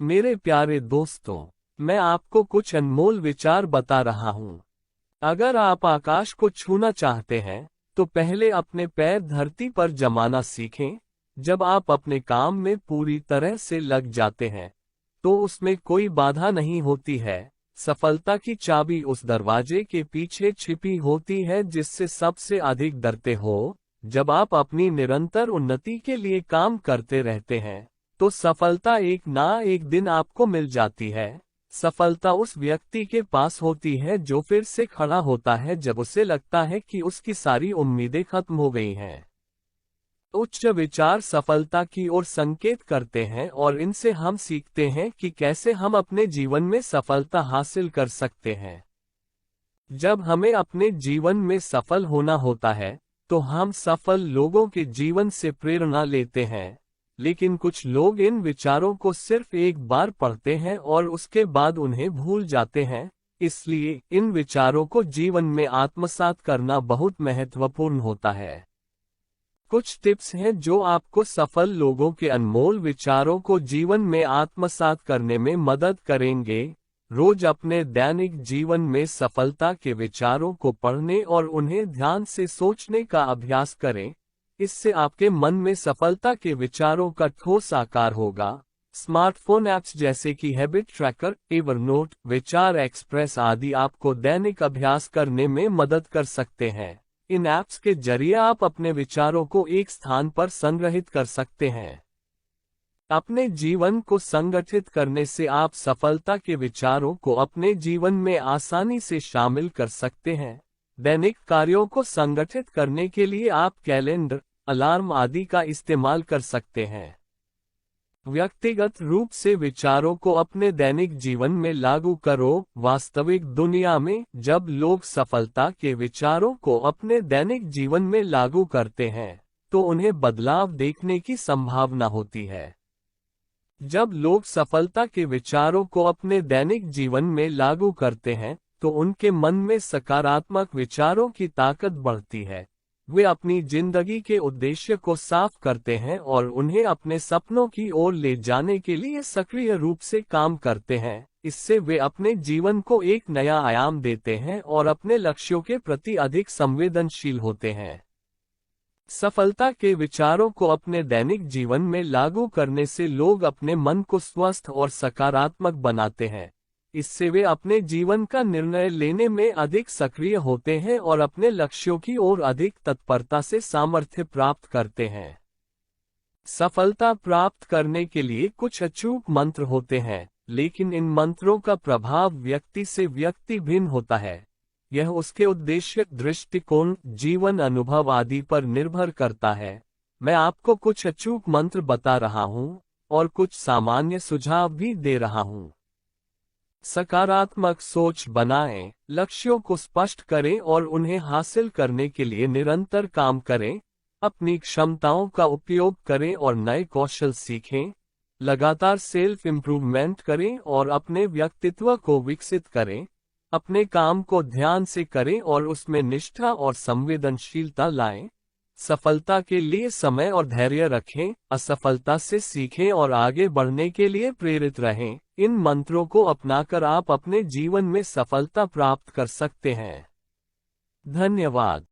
मेरे प्यारे दोस्तों, मैं आपको कुछ अनमोल विचार बता रहा हूँ। अगर आप आकाश को छूना चाहते हैं, तो पहले अपने पैर धरती पर जमाना सीखें। जब आप अपने काम में पूरी तरह से लग जाते हैं, तो उसमें कोई बाधा नहीं होती है। सफलता की चाबी उस दरवाजे के पीछे छिपी होती है जिससे सबसे अधिक डरते हो। जब आप अपनी निरंतर उन्नति के लिए काम करते रहते हैं, तो सफलता एक ना एक दिन आपको मिल जाती है। सफलता उस व्यक्ति के पास होती है जो फिर से खड़ा होता है जब उसे लगता है कि उसकी सारी उम्मीदें खत्म हो गई हैं। उच्च विचार सफलता की ओर संकेत करते हैं और इनसे हम सीखते हैं कि कैसे हम अपने जीवन में सफलता हासिल कर सकते हैं। जब हमें अपने जीवन में सफल होना होता है, तो हम सफल लोगों के जीवन से प्रेरणा लेते हैं। लेकिन कुछ लोग इन विचारों को सिर्फ एक बार पढ़ते हैं और उसके बाद उन्हें भूल जाते हैं। इसलिए इन विचारों को जीवन में आत्मसात करना बहुत महत्वपूर्ण होता है। कुछ टिप्स हैं जो आपको सफल लोगों के अनमोल विचारों को जीवन में आत्मसात करने में मदद करेंगे। रोज अपने दैनिक जीवन में सफलता के विचारों को पढ़ने और उन्हें ध्यान से सोचने का अभ्यास करें। इससे आपके मन में सफलता के विचारों का ठोस आकार होगा। स्मार्टफोन ऐप्स जैसे कि हैबिट ट्रैकर, एवरनोट, विचार एक्सप्रेस आदि आपको दैनिक अभ्यास करने में मदद कर सकते हैं। इन ऐप्स के जरिए आप अपने विचारों को एक स्थान पर संग्रहित कर सकते हैं। अपने जीवन को संगठित करने से आप सफलता के विचारों को अपने जीवन में आसानी से शामिल कर सकते हैं। दैनिक कार्यों को संगठित करने के लिए आप कैलेंडर, अलार्म आदि का इस्तेमाल कर सकते हैं। व्यक्तिगत रूप से विचारों को अपने दैनिक जीवन में लागू करो। वास्तविक दुनिया में जब लोग सफलता के विचारों को अपने दैनिक जीवन में लागू करते हैं, तो उन्हें बदलाव देखने की संभावना होती है। जब लोग सफलता के विचारों को अपने दैनिक जीवन में लागू करते हैं, तो उनके मन में सकारात्मक विचारों की ताकत बढ़ती है। वे अपनी जिंदगी के उद्देश्य को साफ करते हैं और उन्हें अपने सपनों की ओर ले जाने के लिए सक्रिय रूप से काम करते हैं। इससे वे अपने जीवन को एक नया आयाम देते हैं और अपने लक्ष्यों के प्रति अधिक संवेदनशील होते हैं। सफलता के विचारों को अपने दैनिक जीवन में लागू करने से लोग अपने मन को स्वस्थ और सकारात्मक बनाते हैं। इससे वे अपने जीवन का निर्णय लेने में अधिक सक्रिय होते हैं और अपने लक्ष्यों की ओर अधिक तत्परता से सामर्थ्य प्राप्त करते हैं। सफलता प्राप्त करने के लिए कुछ अचूक मंत्र होते हैं, लेकिन इन मंत्रों का प्रभाव व्यक्ति से व्यक्ति भिन्न होता है। यह उसके उद्देश्य, दृष्टिकोण, जीवन अनुभव आदि पर निर्भर करता है। मैं आपको कुछ अचूक मंत्र बता रहा हूँ और कुछ सामान्य सुझाव भी दे रहा हूँ। सकारात्मक सोच बनाएं, लक्ष्यों को स्पष्ट करें और उन्हें हासिल करने के लिए निरंतर काम करें। अपनी क्षमताओं का उपयोग करें और नए कौशल सीखें। लगातार सेल्फ इम्प्रूवमेंट करें और अपने व्यक्तित्व को विकसित करें। अपने काम को ध्यान से करें और उसमें निष्ठा और संवेदनशीलता लाएं। सफलता के लिए समय और धैर्य रखें। असफलता से सीखें और आगे बढ़ने के लिए प्रेरित रहें। इन मंत्रों को अपनाकर आप अपने जीवन में सफलता प्राप्त कर सकते हैं। धन्यवाद।